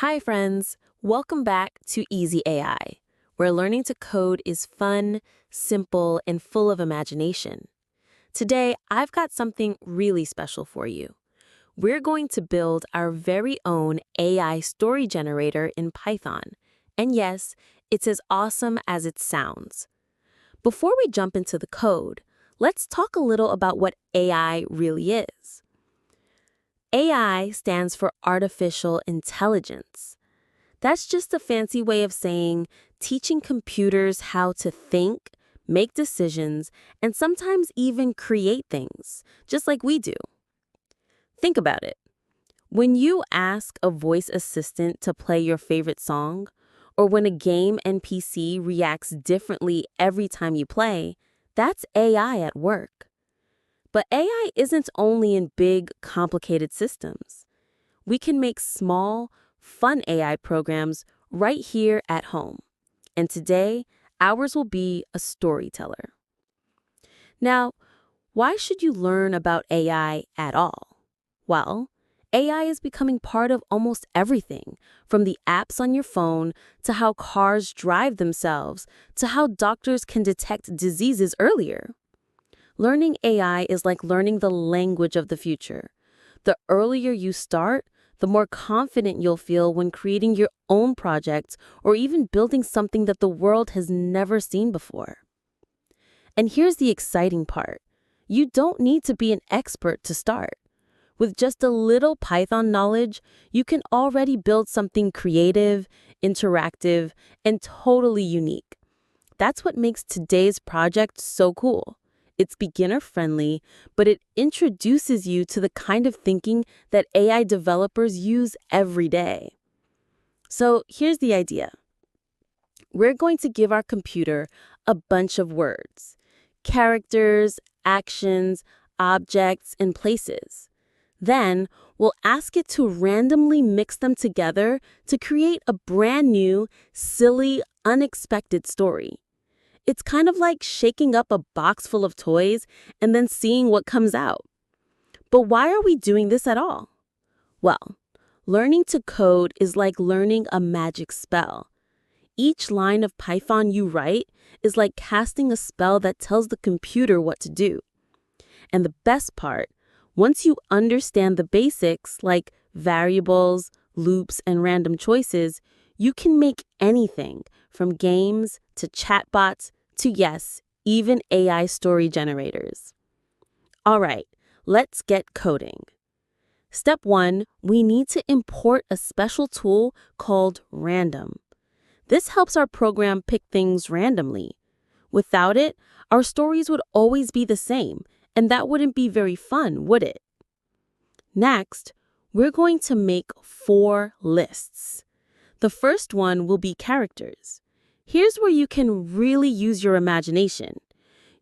Hi, friends. Welcome back to Easy AI, where learning to code is fun, simple, and full of imagination. Today, I've got something really special for you. We're going to build our very own AI story generator in Python. And yes, it's as awesome as it sounds. Before we jump into the code, let's talk a little about what AI really is. AI stands for artificial intelligence. That's just a fancy way of saying teaching computers how to think, make decisions, and sometimes even create things, just like we do. Think about it. When you ask a voice assistant to play your favorite song, or when a game NPC reacts differently every time you play, that's AI at work. But AI isn't only in big, complicated systems. We can make small, fun AI programs right here at home. And today, ours will be a storyteller. Now, why should you learn about AI at all? Well, AI is becoming part of almost everything, from the apps on your phone to how cars drive themselves to how doctors can detect diseases earlier. Learning AI is like learning the language of the future. The earlier you start, the more confident you'll feel when creating your own projects or even building something that the world has never seen before. And here's the exciting part. You don't need to be an expert to start. With just a little Python knowledge, you can already build something creative, interactive, and totally unique. That's what makes today's project so cool. It's beginner-friendly, but it introduces you to the kind of thinking that AI developers use every day. So here's the idea. We're going to give our computer a bunch of words, characters, actions, objects, and places. Then we'll ask it to randomly mix them together to create a brand new, silly, unexpected story. It's kind of like shaking up a box full of toys and then seeing what comes out. But why are we doing this at all? Well, learning to code is like learning a magic spell. Each line of Python you write is like casting a spell that tells the computer what to do. And the best part, once you understand the basics like variables, loops, and random choices, you can make anything from games to chatbots to, yes, even AI story generators. All right, let's get coding. Step 1, we need to import a special tool called random. This helps our program pick things randomly. Without it, our stories would always be the same, and that wouldn't be very fun, would it? Next, we're going to make 4 lists. The first one will be characters. Here's where you can really use your imagination.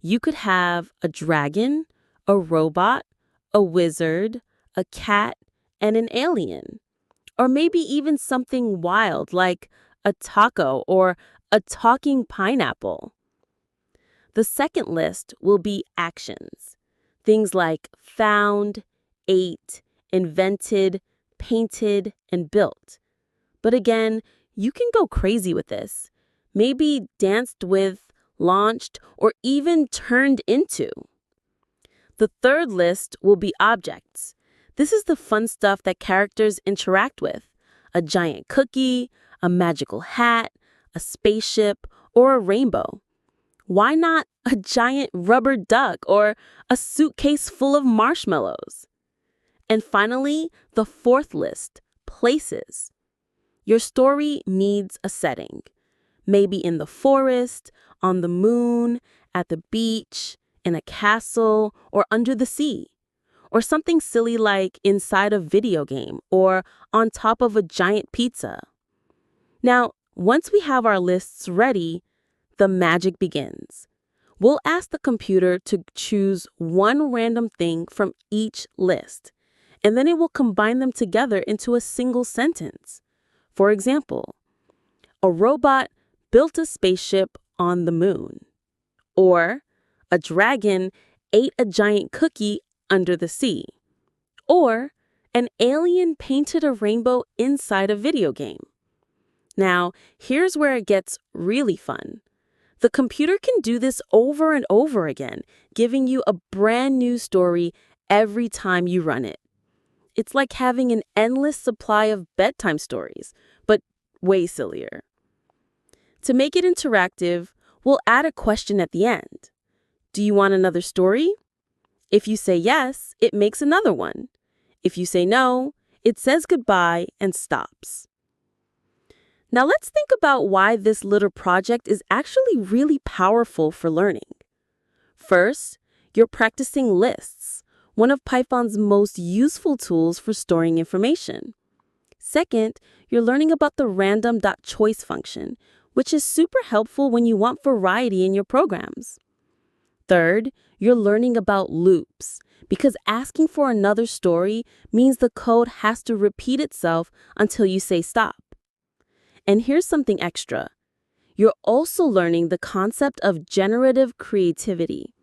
You could have a dragon, a robot, a wizard, a cat, and an alien. Or maybe even something wild like a taco or a talking pineapple. The second list will be actions. Things like found, ate, invented, painted, and built. But again, you can go crazy with this. Maybe danced with, launched, or even turned into. The third list will be objects. This is the fun stuff that characters interact with. A giant cookie, a magical hat, a spaceship, or a rainbow. Why not a giant rubber duck or a suitcase full of marshmallows? And finally, the fourth list, places. Your story needs a setting. Maybe in the forest, on the moon, at the beach, in a castle, or under the sea. Or something silly like inside a video game or on top of a giant pizza. Now, once we have our lists ready, the magic begins. We'll ask the computer to choose one random thing from each list, and then it will combine them together into a single sentence. For example, a robot built a spaceship on the moon. Or a dragon ate a giant cookie under the sea. Or An alien painted a rainbow inside a video game. Now, here's where it gets really fun. The computer can do this over and over again, giving you a brand new story every time you run it. It's like having an endless supply of bedtime stories, but way sillier. To make it interactive, we'll add a question at the end. Do you want another story? If you say yes, it makes another one. If you say no, it says goodbye and stops. Now let's think about why this little project is actually really powerful for learning. First, you're practicing lists, one of Python's most useful tools for storing information. Second, you're learning about the random.choice function, which is super helpful when you want variety in your programs. Third, you're learning about loops, because asking for another story means the code has to repeat itself until you say stop. And here's something extra. You're also learning the concept of generative creativity.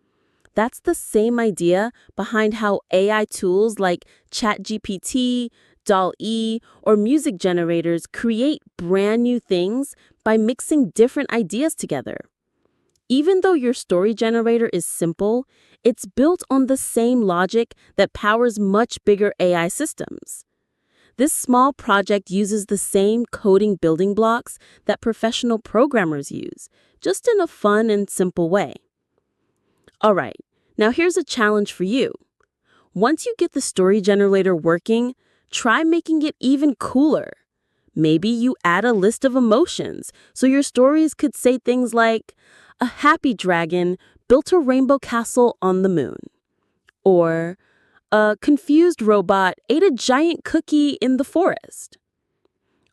That's the same idea behind how AI tools like ChatGPT, DALL-E, or music generators create brand new things by mixing different ideas together. Even though your story generator is simple, it's built on the same logic that powers much bigger AI systems. This small project uses the same coding building blocks that professional programmers use, just in a fun and simple way. All right, now here's a challenge for you. Once you get the story generator working, try making it even cooler. Maybe you add a list of emotions, so your stories could say things like, a happy dragon built a rainbow castle on the moon. Or, a confused robot ate a giant cookie in the forest.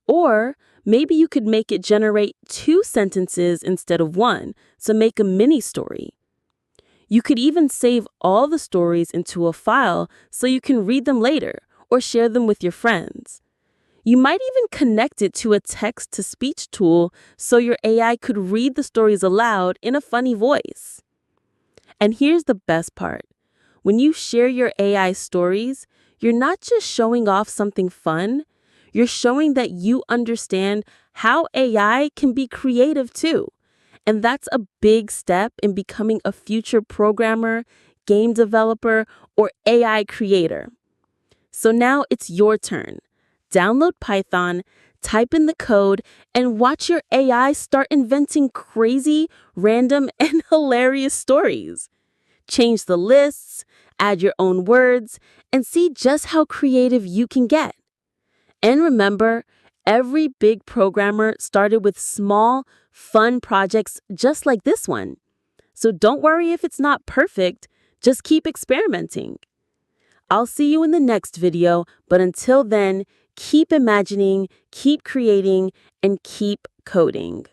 Or maybe you could make it generate 2 sentences instead of 1, so make a mini story. You could even save all the stories into a file so you can read them later or share them with your friends. You might even connect it to a text-to-speech tool so your AI could read the stories aloud in a funny voice. And here's the best part. When you share your AI stories, you're not just showing off something fun, you're showing that you understand how AI can be creative too. And that's a big step in becoming a future programmer, game developer, or AI creator. So now it's your turn. Download Python, type in the code, and watch your AI start inventing crazy, random, and hilarious stories. Change the lists, add your own words, and see just how creative you can get. And remember, every big programmer started with small, fun projects just like this one. So don't worry if it's not perfect, just keep experimenting. I'll see you in the next video, but until then, keep imagining, keep creating, and keep coding.